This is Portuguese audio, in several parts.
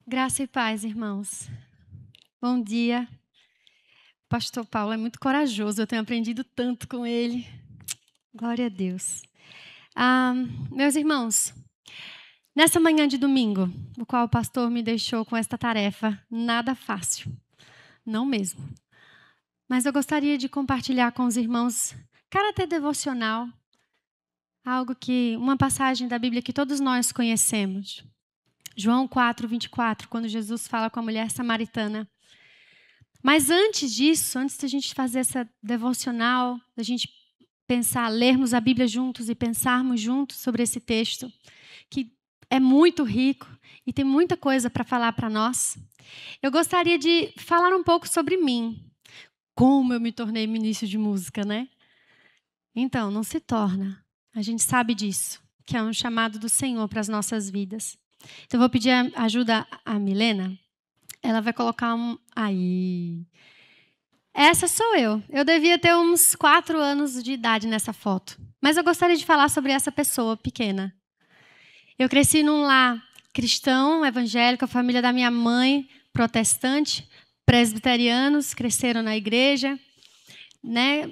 Graça e paz, irmãos. Bom dia. O pastor Paulo é muito corajoso, eu tenho aprendido tanto com ele. Glória a Deus. Meus irmãos, nessa manhã de domingo, no qual o pastor me deixou com esta tarefa, nada fácil, não mesmo. Mas eu gostaria de compartilhar com os irmãos caráter devocional, uma passagem da Bíblia que todos nós conhecemos. João 4:24, quando Jesus fala com a mulher samaritana. Mas antes disso, antes da gente fazer essa devocional, da gente pensar, lermos a Bíblia juntos e pensarmos juntos sobre esse texto, que é muito rico e tem muita coisa para falar para nós, eu gostaria de falar um pouco sobre mim. Como eu me tornei ministro de música, né? Então, não se torna. A gente sabe disso, que é um chamado do Senhor para as nossas vidas. Então, eu vou pedir ajuda à Milena. Ela vai colocar Aí. Essa sou eu. Eu devia ter uns 4 anos de idade nessa foto. Mas eu gostaria de falar sobre essa pessoa pequena. Eu cresci num lar cristão, evangélico, a família da minha mãe, protestante, presbiterianos, cresceram na igreja, né?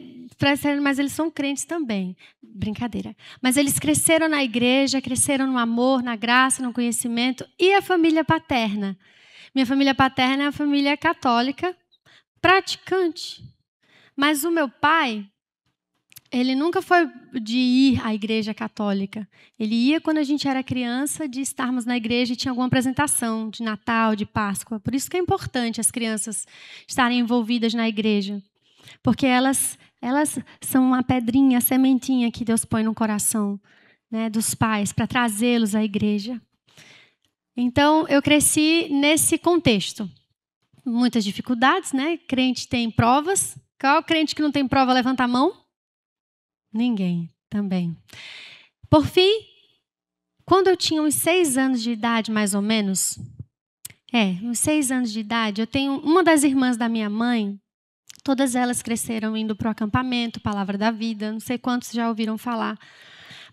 Mas eles são crentes também. Brincadeira. Mas eles cresceram na igreja, cresceram no amor, na graça, no conhecimento. E a família paterna? Minha família paterna é uma família católica, praticante. Mas o meu pai, ele nunca foi de ir à igreja católica. Ele ia quando a gente era criança, de estarmos na igreja e tinha alguma apresentação de Natal, de Páscoa. Por isso que é importante as crianças estarem envolvidas na igreja. Porque elas são uma pedrinha, a sementinha que Deus põe no coração, né, dos pais, para trazê-los à igreja. Então, eu cresci nesse contexto. Muitas dificuldades, né? Crente tem provas. Qual crente que não tem prova, levanta a mão? Ninguém, também. Por fim, quando eu tinha uns 6 anos de idade, mais ou menos, uns 6 anos de idade, eu tenho uma das irmãs da minha mãe, todas elas cresceram indo para o acampamento, Palavra da Vida, não sei quantos já ouviram falar,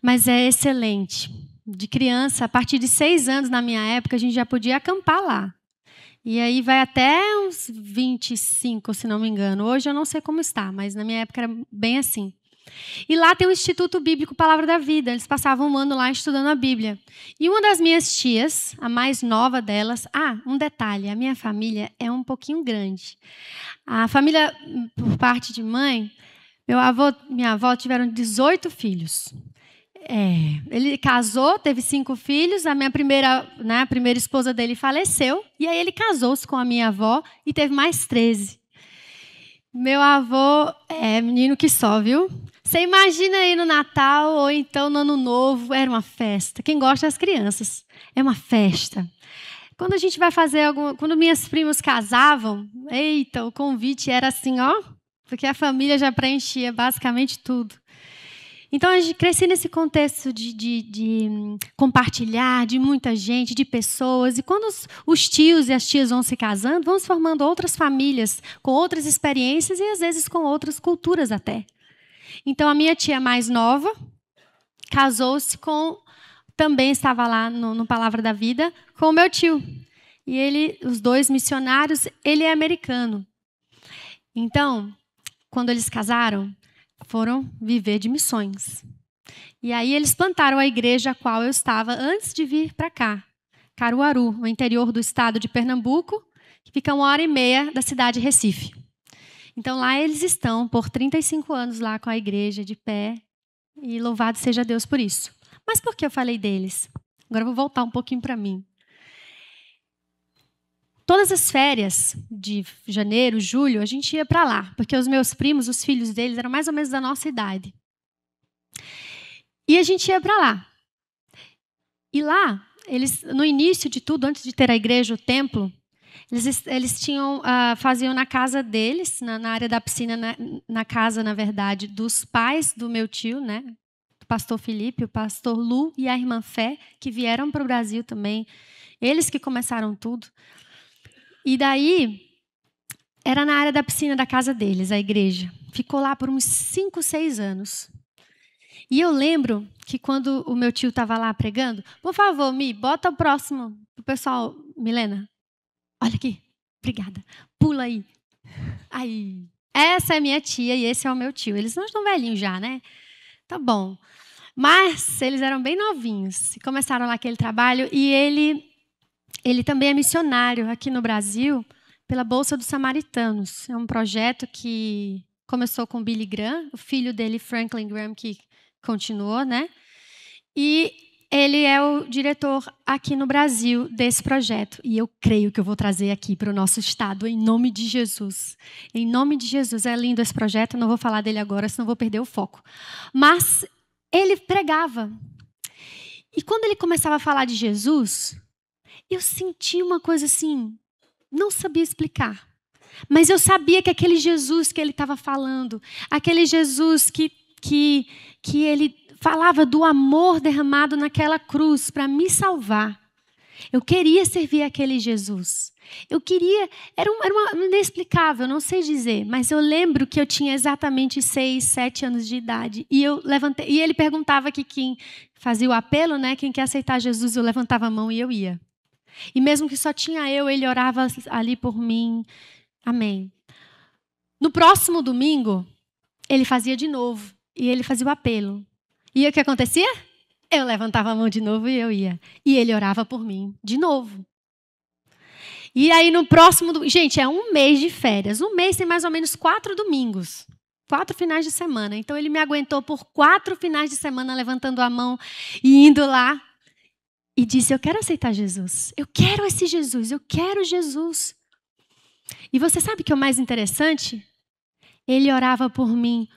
mas é excelente. De criança, a partir de 6 anos, na minha época, a gente já podia acampar lá. E aí vai até uns 25, se não me engano. Hoje eu não sei como está, mas na minha época era bem assim. E lá tem o Instituto Bíblico Palavra da Vida. Eles passavam um ano lá estudando a Bíblia. E uma das minhas tias, a mais nova delas... um detalhe, a minha família é um pouquinho grande. A família, por parte de mãe, meu avô e minha avó tiveram 18 filhos. Ele casou, teve 5 filhos, a primeira esposa dele faleceu, e aí ele casou-se com a minha avó e teve mais 13. Meu avô é menino que só, viu? Você imagina aí no Natal ou então no Ano Novo, era uma festa. Quem gosta das crianças, é uma festa. Quando a gente vai fazer quando minhas primas casavam, eita, o convite era assim, porque a família já preenchia basicamente tudo. Então, a gente cresci nesse contexto de compartilhar, de muita gente, de pessoas. E quando os tios e as tias vão se casando, vão se formando outras famílias, com outras experiências e, às vezes, com outras culturas até. Então, a minha tia mais nova casou-se também estava lá no Palavra da Vida, com o meu tio. E os dois missionários, ele é americano. Então, quando eles casaram, foram viver de missões. E aí eles plantaram a igreja a qual eu estava antes de vir para cá, Caruaru, no interior do estado de Pernambuco, que fica 1h30 da cidade de Recife. Então lá eles estão por 35 anos lá com a igreja de pé, e louvado seja Deus por isso. Mas por que eu falei deles? Agora eu vou voltar um pouquinho para mim. Todas as férias de janeiro, julho, a gente ia para lá, porque os meus primos, os filhos deles, eram mais ou menos da nossa idade. E a gente ia para lá. E lá, eles, no início de tudo, antes de ter a igreja, o templo, eles faziam na casa deles, na área da piscina, na casa, na verdade, dos pais do meu tio, né? O pastor Felipe, o pastor Lu e a irmã Fé, que vieram para o Brasil também. Eles que começaram tudo. E daí, era na área da piscina da casa deles, a igreja. Ficou lá por uns 5, 6 anos. E eu lembro que quando o meu tio estava lá pregando, por favor, Mi, bota o próximo, o pessoal, Milena, olha aqui. Obrigada. Pula aí. Aí. Essa é minha tia e esse é o meu tio. Eles não estão velhinhos já, né? Tá bom. Mas eles eram bem novinhos. E começaram lá aquele trabalho. E ele também é missionário aqui no Brasil pela Bolsa dos Samaritanos. É um projeto que começou com Billy Graham, o filho dele, Franklin Graham, que continuou, né? E ele é o diretor aqui no Brasil desse projeto. E eu creio que eu vou trazer aqui para o nosso estado, em nome de Jesus. Em nome de Jesus. É lindo esse projeto, não vou falar dele agora, senão vou perder o foco. Mas ele pregava. E quando ele começava a falar de Jesus, eu senti uma coisa assim, não sabia explicar. Mas eu sabia que aquele Jesus que ele estava falando, aquele Jesus que ele falava do amor derramado naquela cruz para me salvar. Eu queria servir aquele Jesus. Eu queria, era uma inexplicável, não sei dizer, mas eu lembro que eu tinha exatamente 6, 7 anos de idade. E eu levantei, e ele perguntava que quem fazia o apelo, né, quem quer aceitar Jesus, eu levantava a mão e eu ia. E mesmo que só tinha eu, ele orava ali por mim. Amém. No próximo domingo, ele fazia de novo. E ele fazia o apelo. E o que acontecia? Eu levantava a mão de novo e eu ia. E ele orava por mim de novo. E aí no próximo... Gente, é um mês de férias. Um mês tem mais ou menos 4 domingos. 4 finais de semana. Então ele me aguentou por 4 finais de semana levantando a mão e indo lá. E disse, eu quero aceitar Jesus. Eu quero esse Jesus. Eu quero Jesus. E você sabe o que é o mais interessante? Ele orava por mim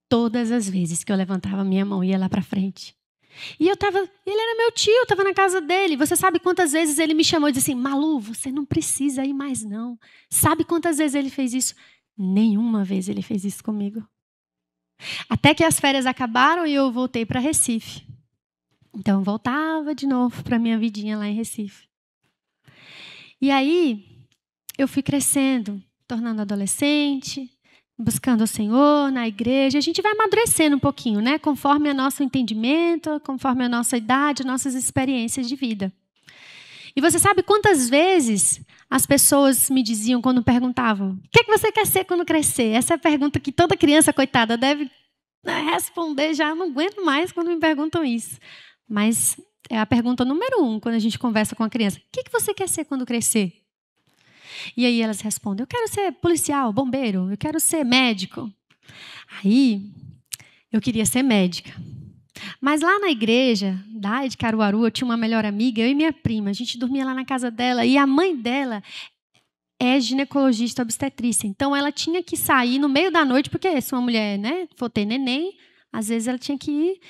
todas as vezes que eu levantava a minha mão e ia lá para frente. E ele era meu tio, eu estava na casa dele. Você sabe quantas vezes ele me chamou e disse assim, Malu, você não precisa ir mais não. Sabe quantas vezes ele fez isso? Nenhuma vez ele fez isso comigo. Até que as férias acabaram e eu voltei para Recife. Então eu voltava de novo para a minha vidinha lá em Recife. E aí eu fui crescendo, tornando adolescente, buscando o Senhor na igreja. A gente vai amadurecendo um pouquinho, né? Conforme o nosso entendimento, conforme a nossa idade, nossas experiências de vida. E você sabe quantas vezes as pessoas me diziam quando perguntavam, o que é que você quer ser quando crescer? Essa é a pergunta que toda criança, coitada, deve responder. Já não aguento mais quando me perguntam isso. Mas é a pergunta número 1 quando a gente conversa com a criança. O que você quer ser quando crescer? E aí elas respondem, eu quero ser policial, bombeiro, eu quero ser médico. Aí eu queria ser médica. Mas lá na igreja, de Caruaru, eu tinha uma melhor amiga, eu e minha prima. A gente dormia lá na casa dela e a mãe dela é ginecologista obstetrícia. Então ela tinha que sair no meio da noite, porque se uma mulher, né, for ter neném, às vezes ela tinha que ir.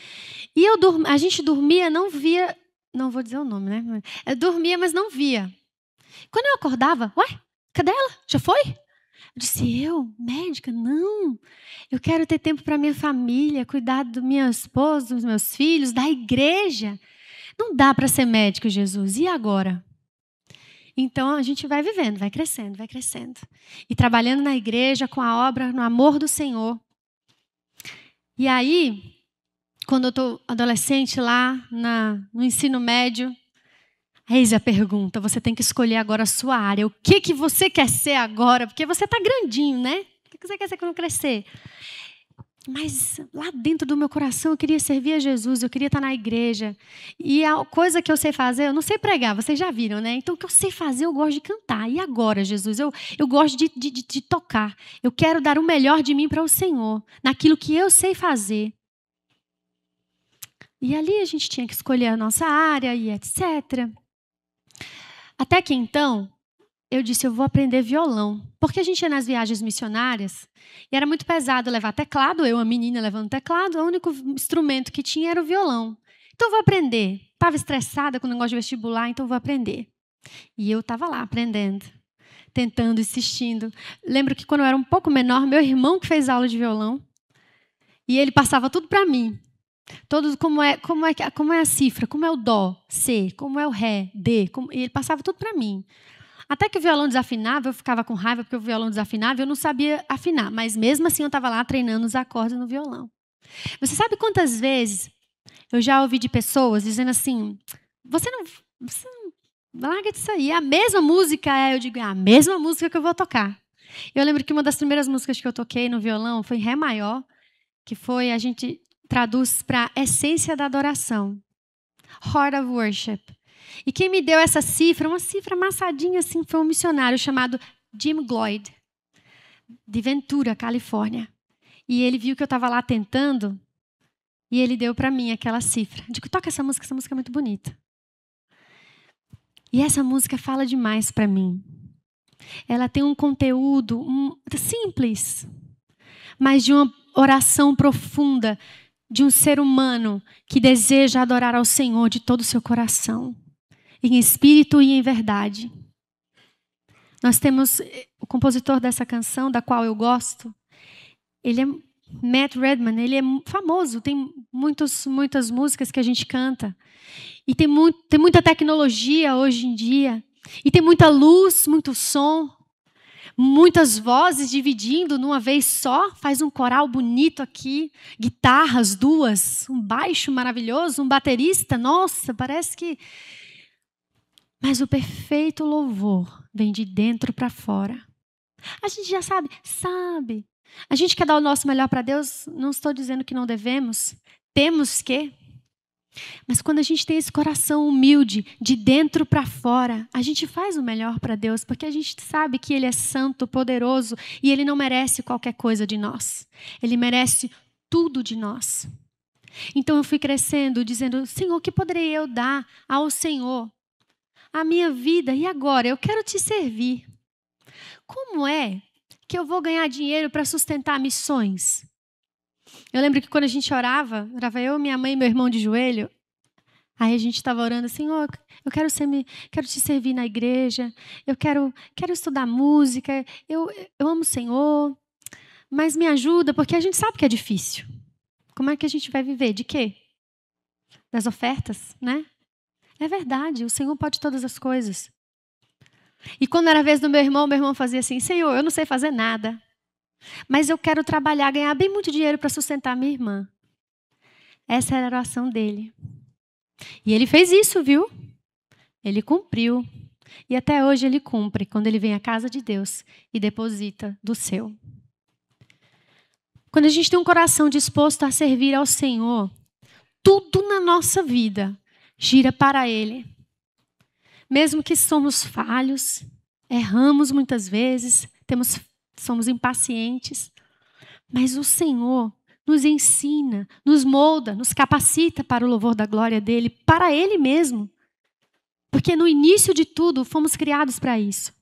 E a gente dormia, não via, não vou dizer o nome, né? Eu dormia, mas não via. Quando eu acordava, ué, cadê ela? Já foi? Eu disse, médica? Não. Eu quero ter tempo para minha família, cuidar do meu esposo, dos meus filhos, da igreja. Não dá para ser médico, Jesus. E agora? Então a gente vai vivendo, vai crescendo, vai crescendo. E trabalhando na igreja, com a obra, no amor do Senhor. E aí, quando eu estou adolescente lá no ensino médio, eis a pergunta, você tem que escolher agora a sua área. O que você quer ser agora? Porque você está grandinho, né? O que você quer ser quando crescer? Mas lá dentro do meu coração eu queria servir a Jesus, eu queria estar na igreja. E a coisa que eu sei fazer, eu não sei pregar, vocês já viram, né? Então o que eu sei fazer, eu gosto de cantar. E agora, Jesus? Eu gosto de tocar. Eu quero dar o melhor de mim para o Senhor, naquilo que eu sei fazer. E ali a gente tinha que escolher a nossa área e etc. Até que então, eu disse, eu vou aprender violão. Porque a gente ia nas viagens missionárias e era muito pesado levar teclado, eu, a menina, levando teclado, o único instrumento que tinha era o violão. Então eu vou aprender. Estava estressada com o negócio de vestibular, então eu vou aprender. E eu estava lá aprendendo, tentando, insistindo. Lembro que quando eu era um pouco menor, meu irmão que fez aula de violão, e ele passava tudo para mim. Todos, como é a cifra, como é o dó, C, como é o ré, D. E ele passava tudo para mim. Até que o violão desafinava, eu ficava com raiva porque o violão desafinava e eu não sabia afinar. Mas mesmo assim eu estava lá treinando os acordes no violão. Você sabe quantas vezes eu já ouvi de pessoas dizendo assim, você não Larga disso aí. A mesma música eu digo, é a mesma música que eu vou tocar. Eu lembro que uma das primeiras músicas que eu toquei no violão foi em Ré maior, que foi, a gente traduz para essência da adoração. Heart of Worship. E quem me deu essa cifra, uma cifra amassadinha assim, foi um missionário chamado Jim Gloyd, de Ventura, Califórnia. E ele viu que eu estava lá tentando, e ele deu para mim aquela cifra. Digo, toca essa música é muito bonita. E essa música fala demais para mim. Ela tem um conteúdo simples, mas de uma oração profunda, de um ser humano que deseja adorar ao Senhor de todo o seu coração, em espírito e em verdade. Nós temos o compositor dessa canção, da qual eu gosto, ele é Matt Redman, ele é famoso, tem muitas músicas que a gente canta. E tem muita tecnologia hoje em dia. E tem muita luz, muito som, muitas vozes dividindo numa vez só. Faz um coral bonito aqui, guitarras duas, um baixo maravilhoso, um baterista. Nossa, parece que... Mas o perfeito louvor vem de dentro para fora. A gente já sabe. A gente quer dar o nosso melhor para Deus, não estou dizendo que não devemos. Temos que. Mas quando a gente tem esse coração humilde, de dentro para fora, a gente faz o melhor para Deus, porque a gente sabe que Ele é santo, poderoso, e Ele não merece qualquer coisa de nós. Ele merece tudo de nós. Então eu fui crescendo, dizendo, Senhor, o que poderei eu dar ao Senhor? A minha vida, e agora? Eu quero te servir. Como é que eu vou ganhar dinheiro para sustentar missões? Eu lembro que quando a gente orava eu, minha mãe e meu irmão de joelho, aí a gente estava orando, Senhor, eu quero te servir na igreja, eu quero estudar música, eu amo o Senhor, mas me ajuda, porque a gente sabe que é difícil. Como é que a gente vai viver? De quê? Das ofertas, né? É verdade, o Senhor pode todas as coisas. E quando era a vez do meu irmão fazia assim, Senhor, eu não sei fazer nada, mas eu quero trabalhar, ganhar bem muito dinheiro para sustentar minha irmã. Essa era a oração dele. E ele fez isso, viu? Ele cumpriu. E até hoje ele cumpre, quando ele vem à casa de Deus e deposita do seu. Quando a gente tem um coração disposto a servir ao Senhor, tudo na nossa vida gira para Ele. Mesmo que somos falhos, erramos muitas vezes, somos impacientes, mas o Senhor nos ensina, nos molda, nos capacita para o louvor da glória dEle, para Ele mesmo. Porque no início de tudo, fomos criados para isso.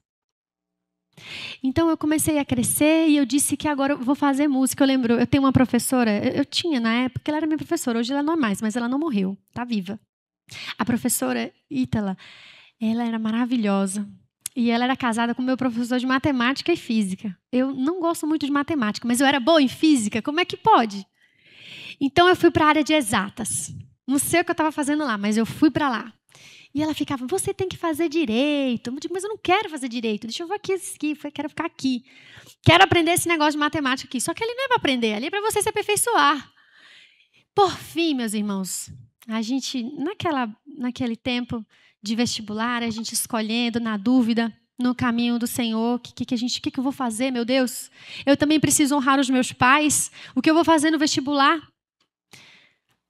Então eu comecei a crescer e eu disse que agora eu vou fazer música. Eu lembro, eu tenho uma professora, eu tinha na época, ela era minha professora, hoje ela não é mais, mas ela não morreu, está viva. A professora Ítala, ela era maravilhosa. E ela era casada com o meu professor de matemática e física. Eu não gosto muito de matemática, mas eu era boa em física. Como é que pode? Então eu fui para a área de exatas. Não sei o que eu estava fazendo lá, mas eu fui para lá. E ela ficava, você tem que fazer direito. Eu digo, mas eu não quero fazer direito. Deixa eu ver aqui, quero ficar aqui. Quero aprender esse negócio de matemática aqui. Só que ali não é para aprender, ali é para você se aperfeiçoar. Por fim, meus irmãos, a gente, naquele tempo de vestibular, a gente escolhendo, na dúvida, no caminho do Senhor, o que eu vou fazer, meu Deus? Eu também preciso honrar os meus pais, o que eu vou fazer no vestibular?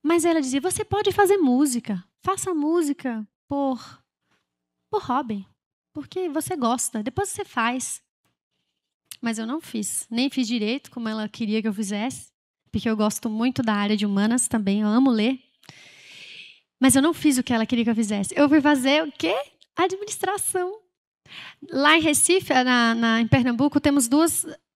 Mas ela dizia, você pode fazer música, faça música por hobby, porque você gosta, depois você faz. Mas eu não fiz, nem fiz direito, como ela queria que eu fizesse, porque eu gosto muito da área de humanas também, eu amo ler. Mas eu não fiz o que ela queria que eu fizesse. Eu fui fazer o quê? Administração. Lá em Recife, em Pernambuco,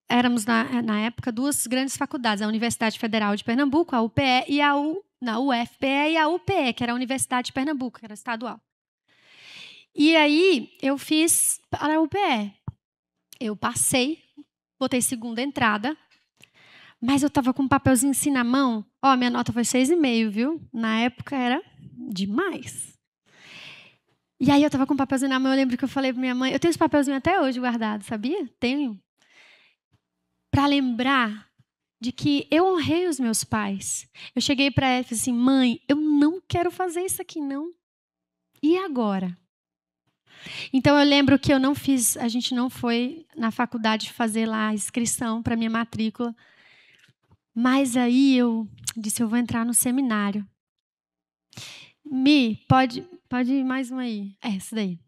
éramos na época duas grandes faculdades, a Universidade Federal de Pernambuco, a UPE, e a UFPE e a UPE, que era a Universidade de Pernambuco, que era estadual. E aí eu fiz para a UPE. Eu passei, botei segunda entrada, mas eu estava com um papelzinho assim na mão. Minha nota foi 6,5, viu? Na época era demais. E aí eu estava com um papelzinho na mão, eu lembro que eu falei para minha mãe, eu tenho esse papelzinho até hoje guardado, sabia? Tenho. Para lembrar de que eu honrei os meus pais. Eu cheguei para ela e falei assim, mãe, eu não quero fazer isso aqui não. E agora? Então eu lembro que a gente não foi na faculdade fazer lá a inscrição para minha matrícula. Mas aí eu disse, eu vou entrar no seminário. Pode ir mais uma aí. Essa daí.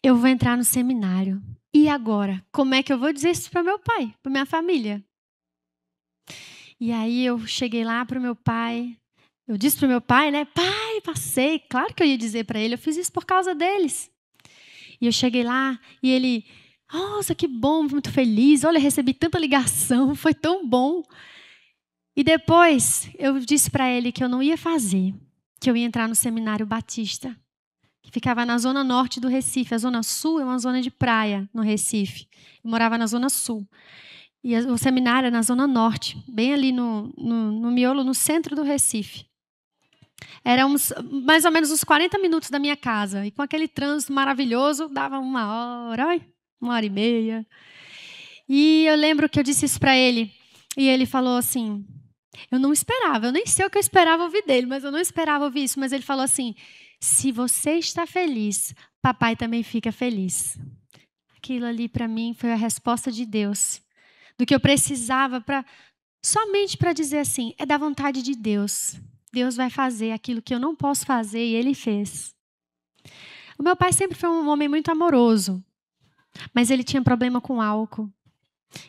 Eu vou entrar no seminário. E agora? Como é que eu vou dizer isso para meu pai, para minha família? E aí eu cheguei lá para o meu pai. Eu disse para o meu pai, né? Pai, passei. Claro que eu ia dizer para ele. Eu fiz isso por causa deles. E eu cheguei lá e ele... Nossa, que bom, muito feliz. Olha, recebi tanta ligação. Foi tão bom. E depois eu disse para ele que eu não ia fazer. Que eu ia entrar no Seminário Batista. Que ficava na zona norte do Recife. A zona sul é uma zona de praia no Recife. Eu morava na zona sul. E o seminário é na zona norte, bem ali no miolo, no centro do Recife. Era mais ou menos uns 40 minutos da minha casa. E com aquele trânsito maravilhoso, dava 1h30. E eu lembro que eu disse isso para ele. E ele falou assim, eu não esperava, eu nem sei o que eu esperava ouvir dele, mas eu não esperava ouvir isso. Mas ele falou assim, se você está feliz, papai também fica feliz. Aquilo ali para mim foi a resposta de Deus. Do que eu precisava somente para dizer assim, é da vontade de Deus. Deus vai fazer aquilo que eu não posso fazer e Ele fez. O meu pai sempre foi um homem muito amoroso, mas ele tinha problema com álcool.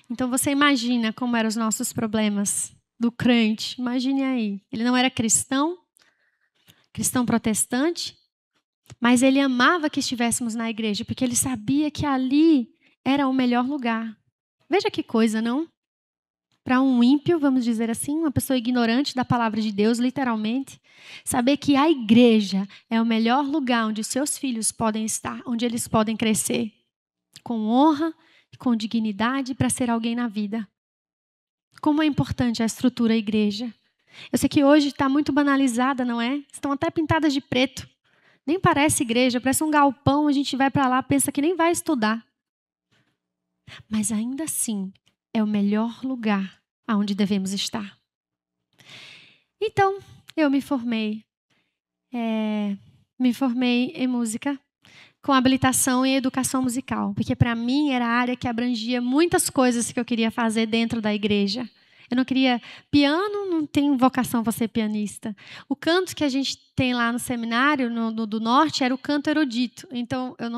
Então você imagina como eram os nossos problemas do crente. Imagine aí. Ele não era cristão protestante, mas ele amava que estivéssemos na igreja, porque ele sabia que ali era o melhor lugar. Veja que coisa, não? Para um ímpio, vamos dizer assim, uma pessoa ignorante da palavra de Deus, literalmente, saber que a igreja é o melhor lugar onde os seus filhos podem estar, onde eles podem crescer, com honra, com dignidade, para ser alguém na vida. Como é importante a estrutura da igreja. Eu sei que hoje está muito banalizada, não é? Estão até pintadas de preto. Nem parece igreja, parece um galpão, a gente vai para lá, pensa que nem vai estudar. Mas ainda assim, é o melhor lugar aonde devemos estar. Então, eu me formei em música, com habilitação em educação musical, porque para mim era a área que abrangia muitas coisas que eu queria fazer dentro da igreja. Eu não queria piano, não tenho vocação para ser pianista. O canto que a gente tem lá no seminário, do norte, era o canto erudito. Então, eu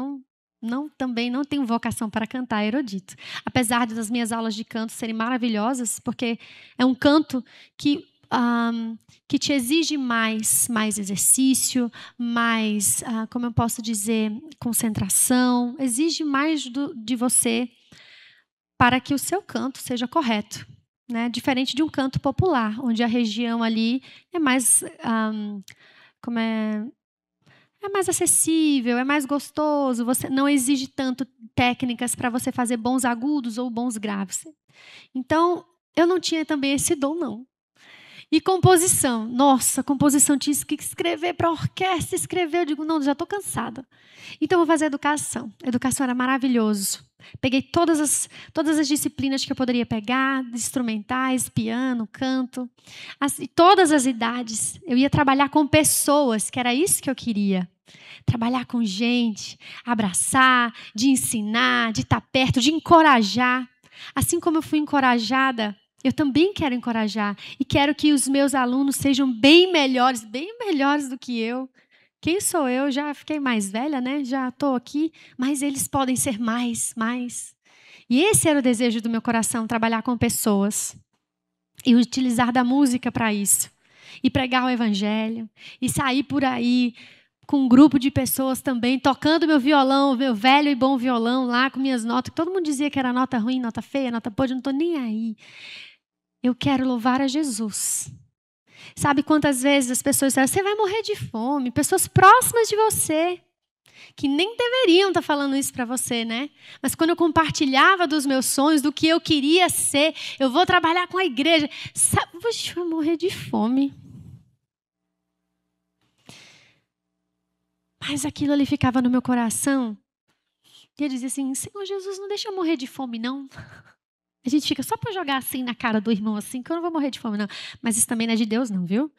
também não tenho vocação para cantar erudito. Apesar das minhas aulas de canto serem maravilhosas, porque é um canto que te exige mais exercício, mais, como eu posso dizer, concentração. Exige mais de você para que o seu canto seja correto. Né? Diferente de um canto popular, onde a região ali é mais... É mais acessível, é mais gostoso, você não exige tanto técnicas para você fazer bons agudos ou bons graves. Então, eu não tinha também esse dom, não. E composição. Nossa, composição, tinha que escrever para a orquestra, escrever. Eu digo, não, já estou cansada. Então, vou fazer educação. Educação era maravilhoso. Peguei todas as disciplinas que eu poderia pegar, instrumentais, piano, canto, todas as idades. Eu ia trabalhar com pessoas, que era isso que eu queria. Trabalhar com gente, abraçar, de ensinar, de estar perto, de encorajar. Assim como eu fui encorajada, eu também quero encorajar. E quero que os meus alunos sejam bem melhores do que eu. Quem sou eu? Já fiquei mais velha, né? Já estou aqui, mas eles podem ser mais. E esse era o desejo do meu coração, trabalhar com pessoas. E utilizar da música para isso. E pregar o evangelho. E sair por aí com um grupo de pessoas também, tocando meu violão, meu velho e bom violão lá, com minhas notas. Todo mundo dizia que era nota ruim, nota feia, nota podre, eu não estou nem aí. Eu quero louvar a Jesus. Sabe quantas vezes as pessoas disseram, você vai morrer de fome? Pessoas próximas de você, que nem deveriam estar falando isso para você, né? Mas quando eu compartilhava dos meus sonhos, do que eu queria ser, eu vou trabalhar com a igreja. Sabe, eu vou morrer de fome. Mas aquilo ali ficava no meu coração. E eu dizia assim, Senhor Jesus, não deixa eu morrer de fome, não. A gente fica só para jogar assim na cara do irmão, assim, que eu não vou morrer de fome, não. Mas isso também não é de Deus, não, viu?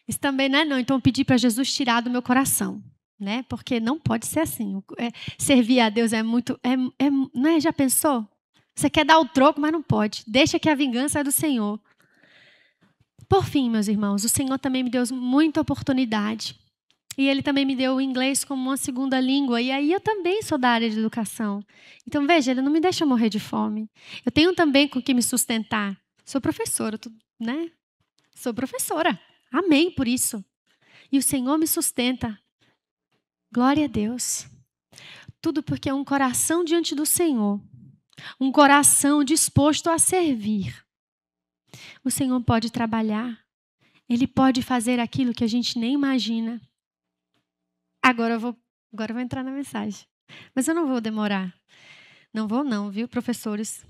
Isso também não é, não. Então eu pedi para Jesus tirar do meu coração. né? Porque não pode ser assim. Servir a Deus é muito... não é? Já pensou? Você quer dar o troco, mas não pode. Deixa que a vingança é do Senhor. Por fim, meus irmãos, o Senhor também me deu muita oportunidade. E Ele também me deu o inglês como uma segunda língua. E aí eu também sou da área de educação. Então, veja, Ele não me deixa morrer de fome. Eu tenho também com que me sustentar. Sou professora, né? Sou professora. Amém por isso. E o Senhor me sustenta. Glória a Deus. Tudo porque é um coração diante do Senhor. Um coração disposto a servir. O Senhor pode trabalhar. Ele pode fazer aquilo que a gente nem imagina. Agora eu vou entrar na mensagem. Mas eu não vou demorar. Não vou não, viu, professores?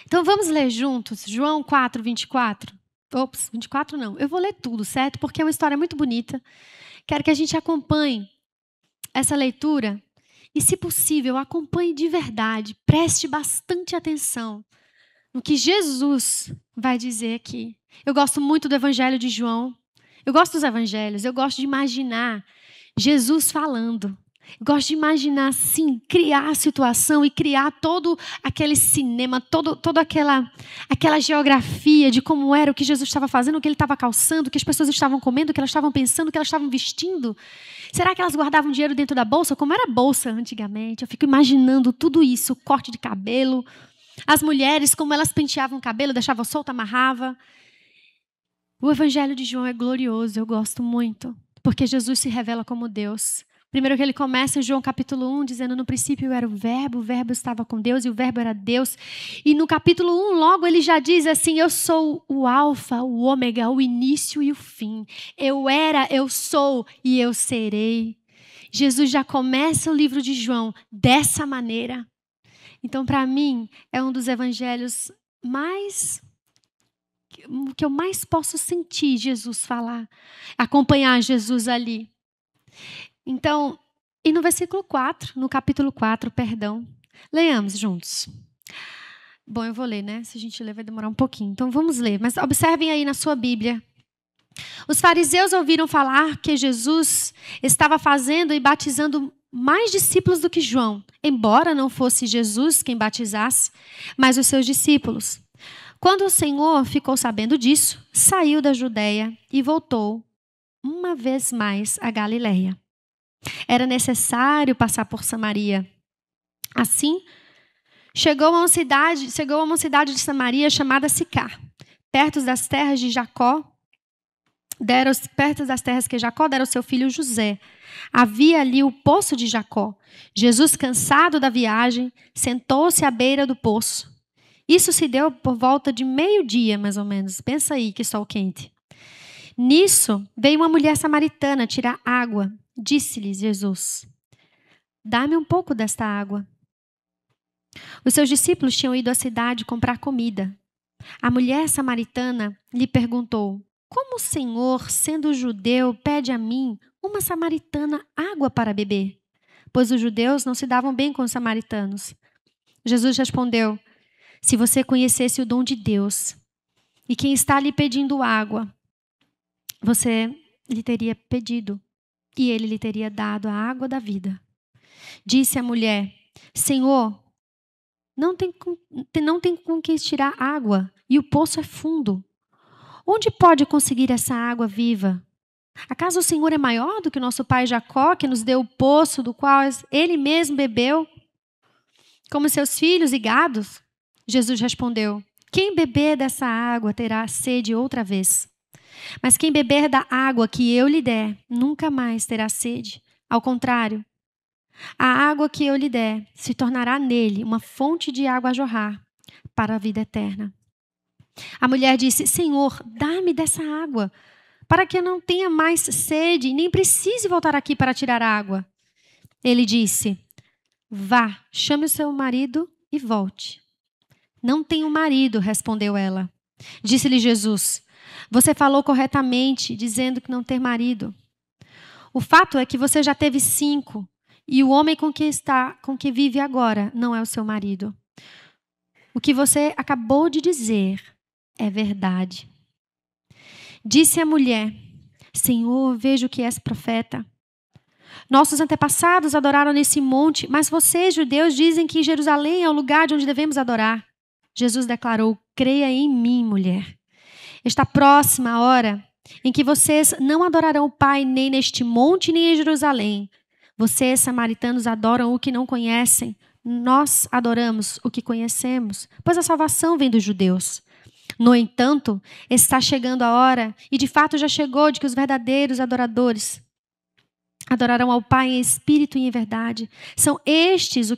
Então vamos ler juntos João 4, 24. Ops, 24 não. Eu vou ler tudo, certo? Porque é uma história muito bonita. Quero que a gente acompanhe essa leitura. E, se possível, acompanhe de verdade. Preste bastante atenção no que Jesus vai dizer aqui. Eu gosto muito do Evangelho de João. Eu gosto dos Evangelhos. Eu gosto de imaginar Jesus falando. Eu gosto de imaginar, assim, criar a situação e criar todo aquele cinema, toda aquela geografia de como era, o que Jesus estava fazendo, o que ele estava calçando, o que as pessoas estavam comendo, o que elas estavam pensando, o que elas estavam vestindo. Será que elas guardavam dinheiro dentro da bolsa? Como era a bolsa antigamente? Eu fico imaginando tudo isso, o corte de cabelo. As mulheres, como elas penteavam o cabelo, deixavam solto, amarrava. O Evangelho de João é glorioso, eu gosto muito, porque Jesus se revela como Deus. Primeiro que ele começa em João capítulo 1, dizendo, no princípio era o verbo estava com Deus e o verbo era Deus. E no capítulo 1, logo ele já diz assim, eu sou o alfa, o ômega, o início e o fim. Eu era, eu sou e eu serei. Jesus já começa o livro de João dessa maneira. Então, para mim, é um dos evangelhos que eu mais posso sentir Jesus falar, acompanhar Jesus ali. Então, e no versículo 4, no capítulo 4, perdão, leiamos juntos. Bom, eu vou ler, né? Se a gente ler vai demorar um pouquinho. Então, vamos ler. Mas observem aí na sua Bíblia. Os fariseus ouviram falar que Jesus estava fazendo e batizando mais discípulos do que João, embora não fosse Jesus quem batizasse, mas os seus discípulos. Quando o Senhor ficou sabendo disso, saiu da Judeia e voltou uma vez mais à Galileia. Era necessário passar por Samaria. Assim, chegou a uma cidade de Samaria chamada Sicar, perto das terras que Jacó dera ao seu filho José. Havia ali o poço de Jacó. Jesus, cansado da viagem, sentou-se à beira do poço. Isso se deu por volta de meio-dia, mais ou menos. Pensa aí que sol quente. Nisso, veio uma mulher samaritana tirar água. Disse-lhes Jesus, dá-me um pouco desta água. Os seus discípulos tinham ido à cidade comprar comida. A mulher samaritana lhe perguntou, como o Senhor, sendo judeu, pede a mim, uma samaritana, água para beber? Pois os judeus não se davam bem com os samaritanos. Jesus respondeu, se você conhecesse o dom de Deus e quem está lhe pedindo água, você lhe teria pedido e ele lhe teria dado a água da vida. Disse a mulher, Senhor, não tem com que tirar água e o poço é fundo. Onde pode conseguir essa água viva? Acaso o Senhor é maior do que o nosso pai Jacó, que nos deu o poço do qual ele mesmo bebeu, como seus filhos e gados? Jesus respondeu, quem beber dessa água terá sede outra vez. Mas quem beber da água que eu lhe der, nunca mais terá sede. Ao contrário, a água que eu lhe der se tornará nele uma fonte de água a jorrar para a vida eterna. A mulher disse, Senhor, dá-me dessa água, para que eu não tenha mais sede e nem precise voltar aqui para tirar água. Ele disse, vá, chame o seu marido e volte. Não tenho marido, respondeu ela. Disse-lhe Jesus, você falou corretamente, dizendo que não tem marido. O fato é que você já teve 5, e o homem com que vive agora não é o seu marido. O que você acabou de dizer é verdade. Disse a mulher, Senhor, vejo que és profeta. Nossos antepassados adoraram nesse monte, mas vocês, judeus, dizem que Jerusalém é o lugar de onde devemos adorar. Jesus declarou: creia em mim, mulher. Está próxima a hora em que vocês não adorarão o Pai nem neste monte, nem em Jerusalém. Vocês, samaritanos, adoram o que não conhecem. Nós adoramos o que conhecemos, pois a salvação vem dos judeus. No entanto, está chegando a hora, e de fato já chegou, de que os verdadeiros adoradores adorarão ao Pai em espírito e em verdade. São estes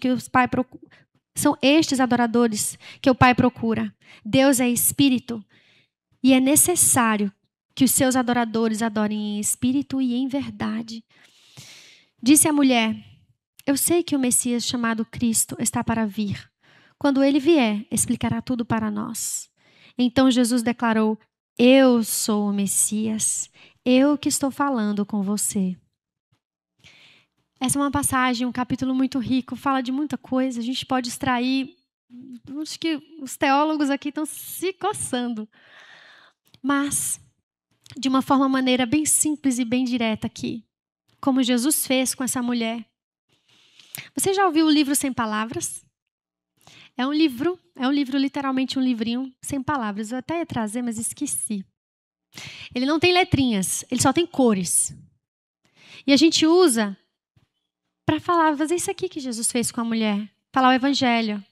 adoradores que o Pai procura. Deus é espírito, e é necessário que os seus adoradores adorem em espírito e em verdade. Disse a mulher: eu sei que o Messias chamado Cristo está para vir. Quando ele vier, explicará tudo para nós. Então Jesus declarou: eu sou o Messias, eu que estou falando com você. Essa é uma passagem, um capítulo muito rico, fala de muita coisa. A gente pode extrair, acho que os teólogos aqui estão se coçando. Mas, de uma maneira bem simples e bem direta aqui, como Jesus fez com essa mulher. Você já ouviu o livro Sem Palavras? É um livro literalmente um livrinho sem palavras. Eu até ia trazer, mas esqueci. Ele não tem letrinhas, ele só tem cores. E a gente usa para fazer isso aqui que Jesus fez com a mulher, falar o evangelho.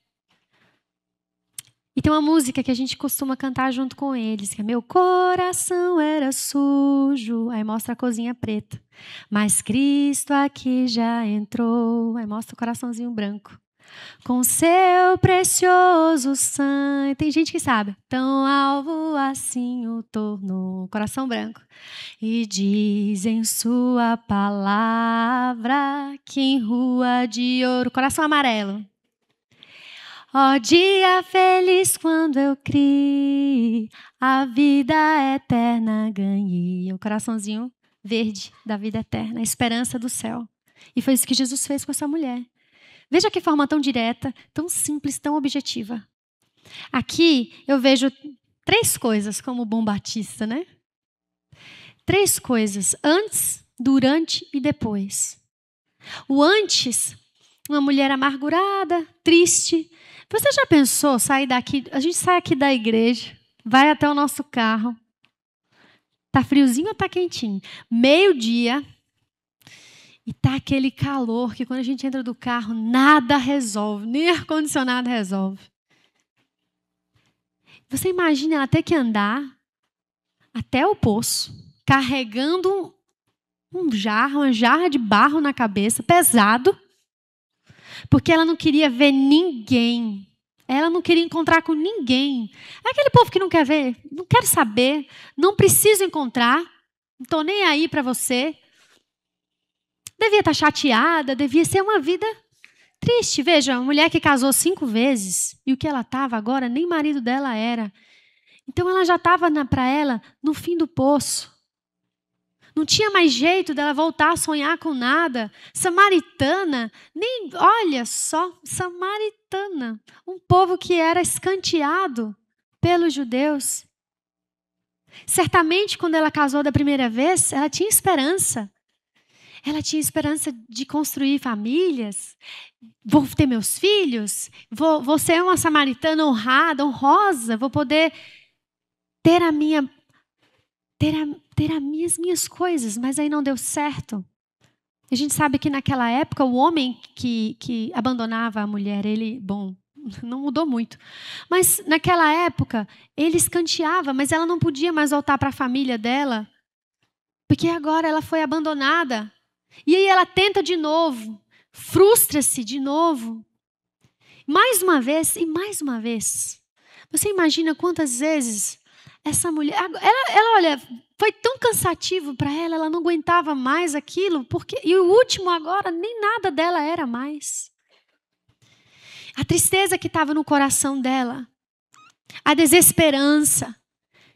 E tem uma música que a gente costuma cantar junto com eles, que é meu coração era sujo, aí mostra a cozinha preta, mas Cristo aqui já entrou, aí mostra o coraçãozinho branco. Com seu precioso sangue. Tem gente que sabe. Tão alvo assim o tornou. Coração branco. E diz em sua palavra que em rua de ouro. Coração amarelo. Ó dia feliz quando eu criei, a vida eterna ganhei. O coraçãozinho verde da vida eterna, a esperança do céu. E foi isso que Jesus fez com essa mulher. Veja que forma tão direta, tão simples, tão objetiva. Aqui eu vejo 3 coisas como bom batista, né? 3 coisas, antes, durante e depois. O antes, uma mulher amargurada, triste. Você já pensou sair daqui? A gente sai aqui da igreja, vai até o nosso carro. Tá friozinho ou tá quentinho? 12:00. E tá aquele calor que quando a gente entra do carro, nada resolve, nem ar-condicionado resolve. Você imagina ela ter que andar até o poço, carregando uma jarra de barro na cabeça, pesado, porque ela não queria ver ninguém. Ela não queria encontrar com ninguém. É aquele povo que não quer ver, não quer saber, não preciso encontrar, não estou nem aí para você. Devia estar chateada, devia ser uma vida triste. Veja, uma mulher que casou 5 vezes e o que ela estava agora, nem marido dela era. Então ela já estava para ela no fim do poço. Não tinha mais jeito dela voltar a sonhar com nada. Samaritana, olha só, samaritana. Um povo que era escanteado pelos judeus. Certamente, quando ela casou da primeira vez, ela tinha esperança. Ela tinha esperança de construir famílias. Vou ter meus filhos. Vou ser uma samaritana honrada, honrosa. Vou poder ter as minhas coisas. Mas aí não deu certo. A gente sabe que naquela época o homem que abandonava a mulher, não mudou muito. Mas naquela época ele escanteava, mas ela não podia mais voltar para a família dela. Porque agora ela foi abandonada. E aí ela tenta de novo, frustra-se de novo. Mais uma vez e mais uma vez. Você imagina quantas vezes essa mulher... Ela olha, foi tão cansativo para ela, ela não aguentava mais aquilo. E o último agora, nem nada dela era mais. A tristeza que estava no coração dela. A desesperança.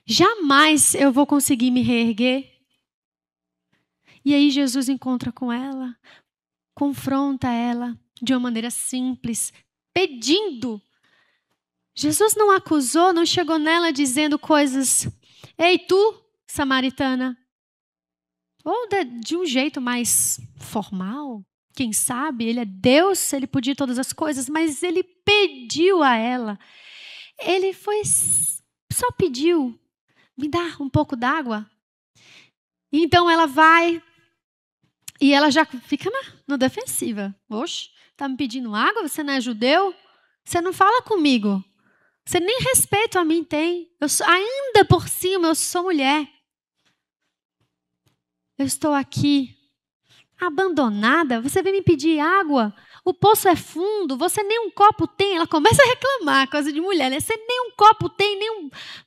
Jamais eu vou conseguir me reerguer. E aí Jesus encontra com ela, confronta ela de uma maneira simples, pedindo. Jesus não acusou, não chegou nela dizendo coisas. Ei, tu, samaritana. Ou de um jeito mais formal. Quem sabe, ele é Deus, ele podia todas as coisas, mas ele pediu a ela. Ele só pediu, me dá um pouco d'água. Então ela vai e ela já fica na defensiva. Oxe, tá me pedindo água? Você não é judeu? Você não fala comigo. Você nem respeito a mim tem. Ainda por cima, eu sou mulher. Eu estou aqui abandonada. Você vem me pedir água? O poço é fundo. Você nem um copo tem. Ela começa a reclamar, coisa de mulher, né? Você nem um copo tem,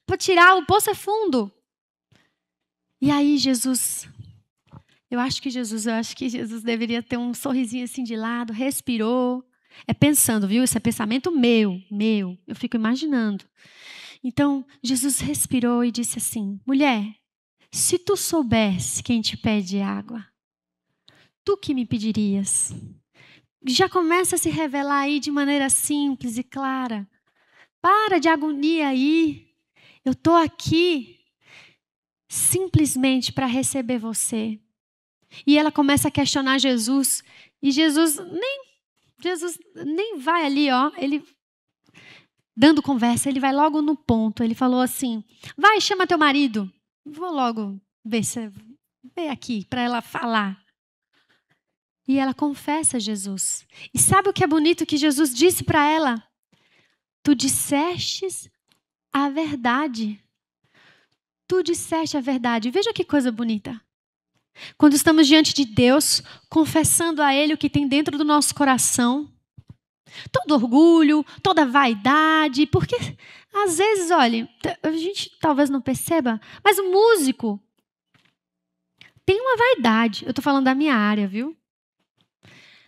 para tirar. O poço é fundo. E aí Jesus, eu acho que Jesus deveria ter um sorrisinho assim de lado, respirou. É pensando, viu? Isso é pensamento meu. Eu fico imaginando. Então, Jesus respirou e disse assim: mulher, se tu soubesse quem te pede água, tu que me pedirias? Já começa a se revelar aí de maneira simples e clara. Para de agonia aí. Eu estou aqui simplesmente para receber você. E ela começa a questionar Jesus. E Jesus nem vai ali, ó. Ele, dando conversa, ele vai logo no ponto. Ele falou assim: vai, chama teu marido. Vou logo ver se vem aqui para ela falar. E ela confessa a Jesus. E sabe o que é bonito que Jesus disse para ela? Tu dissestes a verdade. Tu disseste a verdade. Veja que coisa bonita. Quando estamos diante de Deus, confessando a Ele o que tem dentro do nosso coração, todo orgulho, toda vaidade, porque às vezes, olha, a gente talvez não perceba, mas o músico tem uma vaidade. Eu estou falando da minha área, viu?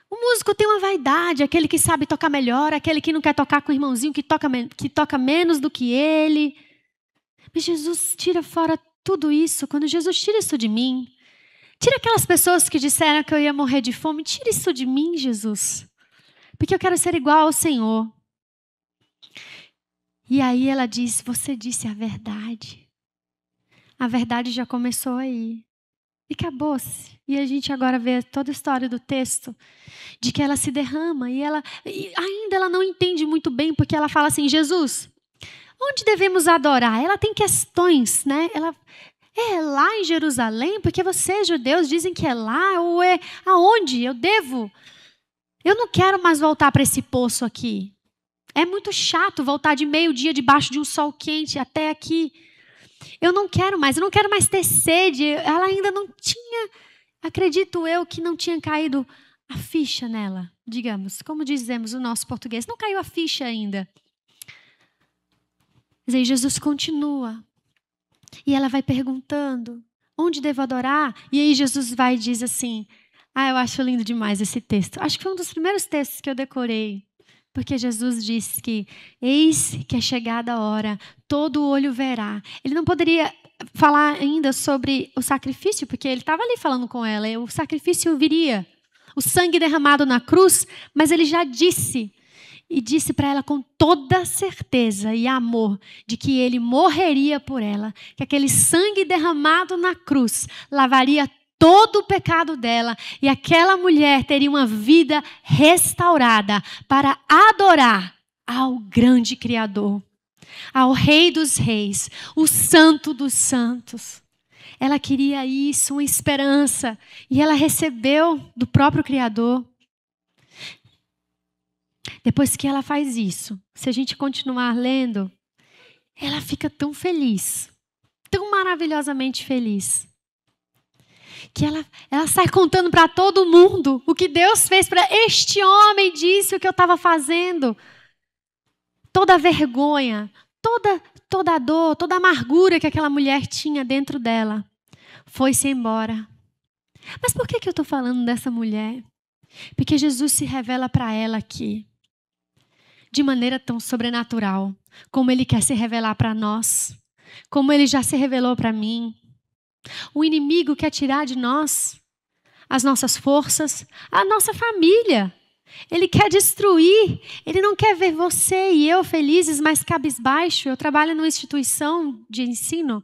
O músico tem uma vaidade, aquele que sabe tocar melhor, aquele que não quer tocar com o irmãozinho que toca menos do que ele. Mas Jesus tira fora tudo isso. Quando Jesus tira isso de mim, tira aquelas pessoas que disseram que eu ia morrer de fome, tira isso de mim, Jesus. Porque eu quero ser igual ao Senhor. E aí ela diz: você disse a verdade. A verdade já começou aí. E acabou-se. E a gente agora vê toda a história do texto de que ela se derrama e ainda ela não entende muito bem, porque ela fala assim: Jesus, onde devemos adorar? Ela tem questões, né? É lá em Jerusalém? Porque vocês, judeus, dizem que é lá, ou é aonde eu devo? Eu não quero mais voltar para esse poço aqui. É muito chato voltar de meio-dia debaixo de um sol quente até aqui. Eu não quero mais ter sede. Ela ainda não tinha, acredito eu, que não tinha caído a ficha nela, digamos, como dizemos no nosso português. Não caiu a ficha ainda. Mas aí Jesus continua. E ela vai perguntando: onde devo adorar? E aí Jesus vai e diz assim: eu acho lindo demais esse texto. Acho que foi um dos primeiros textos que eu decorei. Porque Jesus disse que eis que é chegada a hora, todo olho verá. Ele não poderia falar ainda sobre o sacrifício, porque ele estava ali falando com ela. O sacrifício viria, o sangue derramado na cruz, mas ele já disse. E disse para ela com toda certeza e amor de que ele morreria por ela, que aquele sangue derramado na cruz lavaria todo o pecado dela e aquela mulher teria uma vida restaurada para adorar ao grande Criador, ao Rei dos Reis, o Santo dos Santos. Ela queria isso, uma esperança, e ela recebeu do próprio Criador. Depois que ela faz isso, se a gente continuar lendo, ela fica tão feliz, tão maravilhosamente feliz, que ela sai contando para todo mundo o que Deus fez para este homem, disse o que eu estava fazendo. Toda a vergonha, toda a dor, toda a amargura que aquela mulher tinha dentro dela, foi-se embora. Mas por que eu estou falando dessa mulher? Porque Jesus se revela para ela aqui, de maneira tão sobrenatural, como Ele quer se revelar para nós, como Ele já se revelou para mim. O inimigo quer tirar de nós as nossas forças, a nossa família. Ele quer destruir. Ele não quer ver você e eu felizes, mas cabisbaixo. Eu trabalho numa instituição de ensino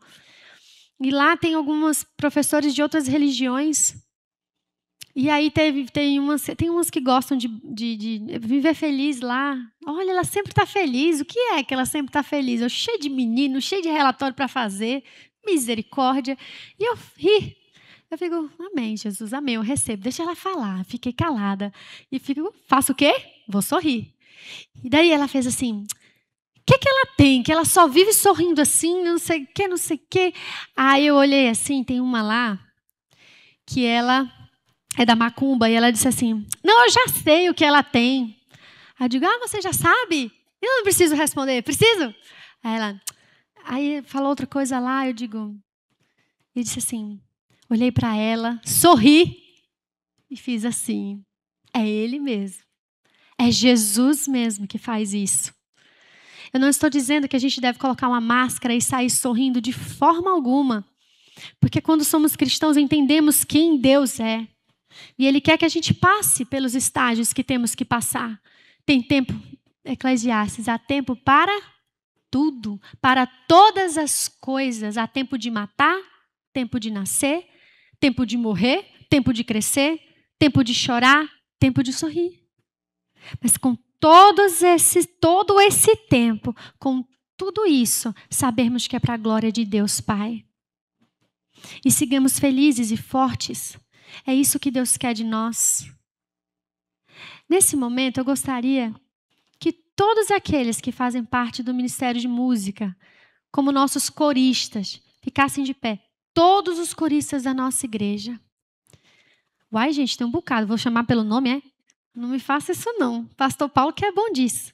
E lá tem alguns professores de outras religiões. E aí tem umas que gostam de viver feliz lá. Olha, ela sempre está feliz. O que é que ela sempre está feliz? Eu cheio de menino, cheio de relatório para fazer. Misericórdia. E eu ri. Eu fico, amém, Jesus, amém, eu recebo. Deixa ela falar. Fiquei calada. E faço o quê? Vou sorrir. E daí ela fez assim, o que ela tem? Que ela só vive sorrindo assim, não sei o quê, não sei o quê. Aí eu olhei assim, tem uma lá, que ela é da macumba, e ela disse assim, não, eu já sei o que ela tem. Aí eu digo, você já sabe? Eu não preciso responder, preciso? Aí falou outra coisa lá, eu disse assim, olhei para ela, sorri e fiz assim, é ele mesmo. É Jesus mesmo que faz isso. Eu não estou dizendo que a gente deve colocar uma máscara e sair sorrindo de forma alguma. Porque quando somos cristãos, entendemos quem Deus é. E Ele quer que a gente passe pelos estágios que temos que passar. Tem tempo, Eclesiastes, há tempo para tudo, para todas as coisas. Há tempo de matar, tempo de nascer, tempo de morrer, tempo de crescer, tempo de chorar, tempo de sorrir. Mas com todo esse tempo, com tudo isso, sabermos que é para a glória de Deus Pai. E sigamos felizes e fortes. É isso que Deus quer de nós. Nesse momento, eu gostaria que todos aqueles que fazem parte do Ministério de Música, como nossos coristas, ficassem de pé. Todos os coristas da nossa igreja. Uai, gente, tem um bocado. Vou chamar pelo nome, é? Não me faça isso, não. Pastor Paulo que é bom disso.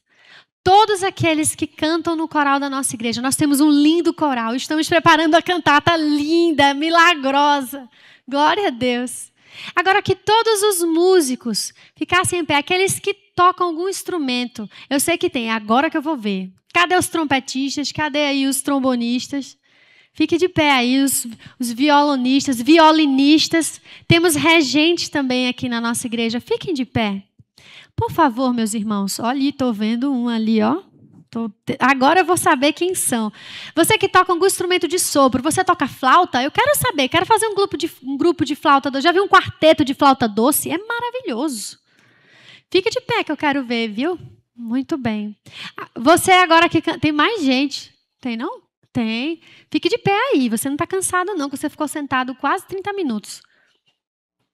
Todos aqueles que cantam no coral da nossa igreja. Nós temos um lindo coral. Estamos preparando a cantata linda, milagrosa. Glória a Deus. Agora que todos os músicos ficassem em pé. Aqueles que tocam algum instrumento. Eu sei que tem. Agora que eu vou ver. Cadê os trompetistas? Cadê aí os trombonistas? Fique de pé aí, os violonistas, violinistas. Temos regentes também aqui na nossa igreja. Fiquem de pé. Por favor, meus irmãos. Olha, estou vendo um ali, ó. Agora eu vou saber quem são. Você que toca algum instrumento de sopro, você toca flauta? Eu quero saber, quero fazer um grupo de flauta doce. Já vi um quarteto de flauta doce? É maravilhoso. Fique de pé que eu quero ver, viu? Muito bem. Você agora que tem mais gente. Tem, não? Tem. Fique de pé aí. Você não está cansado, não, que você ficou sentado quase 30 minutos.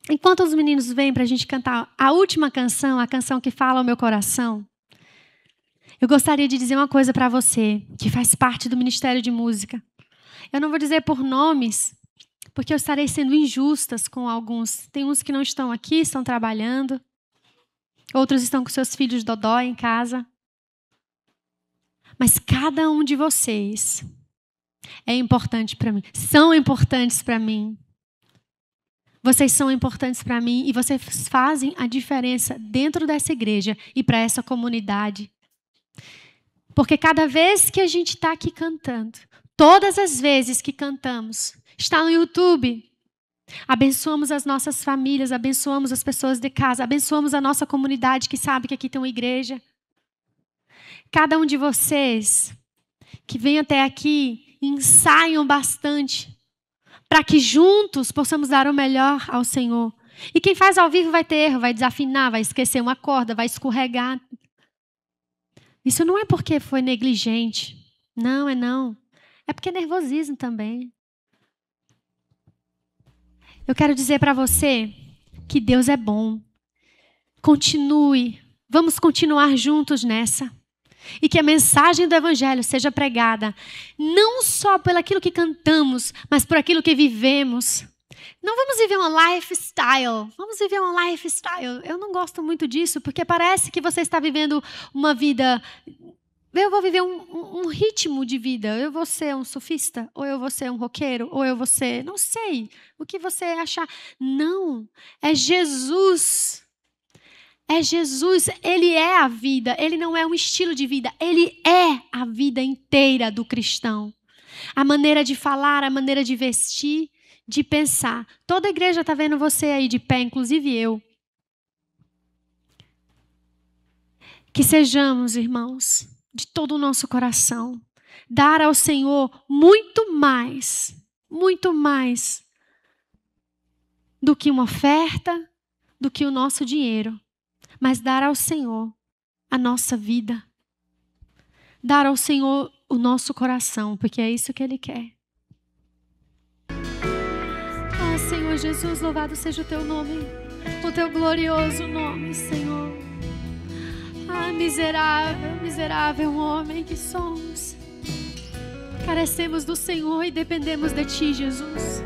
Enquanto os meninos vêm para a gente cantar a última canção, a canção que fala ao meu coração, eu gostaria de dizer uma coisa para você, que faz parte do Ministério de Música. Eu não vou dizer por nomes, porque eu estarei sendo injustas com alguns. Tem uns que não estão aqui, estão trabalhando. Outros estão com seus filhos dodói em casa. Mas cada um de vocês é importante para mim. São importantes para mim. Vocês são importantes para mim e vocês fazem a diferença dentro dessa igreja e para essa comunidade. Porque cada vez que a gente está aqui cantando, todas as vezes que cantamos, está no YouTube, abençoamos as nossas famílias, abençoamos as pessoas de casa, abençoamos a nossa comunidade que sabe que aqui tem uma igreja. Cada um de vocês que vem até aqui, ensaiam bastante, para que juntos possamos dar o melhor ao Senhor. E quem faz ao vivo vai ter erro, vai desafinar, vai esquecer uma corda, vai escorregar. Isso não é porque foi negligente. Não, é não. É porque é nervosismo também. Eu quero dizer para você que Deus é bom. Continue. Vamos continuar juntos nessa. E que a mensagem do Evangelho seja pregada não só por aquilo que cantamos, mas por aquilo que vivemos. Não vamos viver uma lifestyle. Vamos viver uma lifestyle. Eu não gosto muito disso, porque parece que você está vivendo uma vida... Eu vou viver um ritmo de vida. Eu vou ser um surfista, ou eu vou ser um roqueiro, ou eu vou ser... Não sei o que você achar. Não, é Jesus. É Jesus, Ele é a vida, Ele não é um estilo de vida, Ele é a vida inteira do cristão. A maneira de falar, a maneira de vestir, de pensar. Toda a igreja está vendo você aí de pé, inclusive eu. Que sejamos, irmãos, de todo o nosso coração, dar ao Senhor muito mais muito mais do que uma oferta, do que o nosso dinheiro, mas dar ao Senhor a nossa vida, dar ao Senhor o nosso coração, porque é isso que Ele quer. Ah, Senhor Jesus, louvado seja o Teu nome, o Teu glorioso nome, Senhor. Ah, miserável, miserável homem que somos. Carecemos do Senhor e dependemos de Ti, Jesus.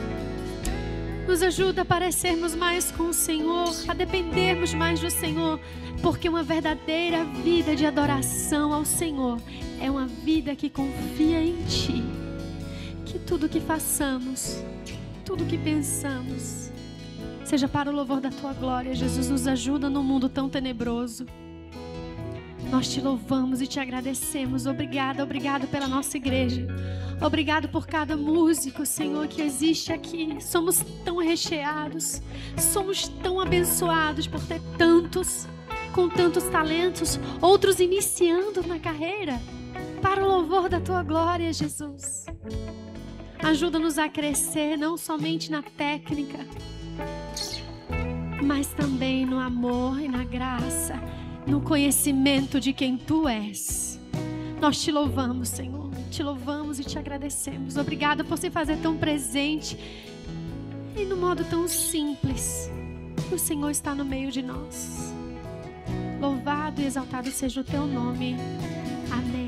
Nos ajuda a parecermos mais com o Senhor, a dependermos mais do Senhor, porque uma verdadeira vida de adoração ao Senhor é uma vida que confia em Ti. Que tudo que façamos, tudo que pensamos, seja para o louvor da Tua glória. Jesus, nos ajuda num mundo tão tenebroso. Nós Te louvamos e Te agradecemos. Obrigada, obrigado pela nossa igreja. Obrigado por cada músico, Senhor, que existe aqui. Somos tão recheados, somos tão abençoados por ter tantos, com tantos talentos, outros iniciando na carreira, para o louvor da Tua glória, Jesus. Ajuda-nos a crescer, não somente na técnica, mas também no amor e na graça, no conhecimento de quem Tu és. Nós Te louvamos, Senhor. Te louvamos e Te agradecemos. Obrigada por se fazer tão presente e no modo tão simples. O Senhor está no meio de nós. Louvado e exaltado seja o Teu nome. Amém.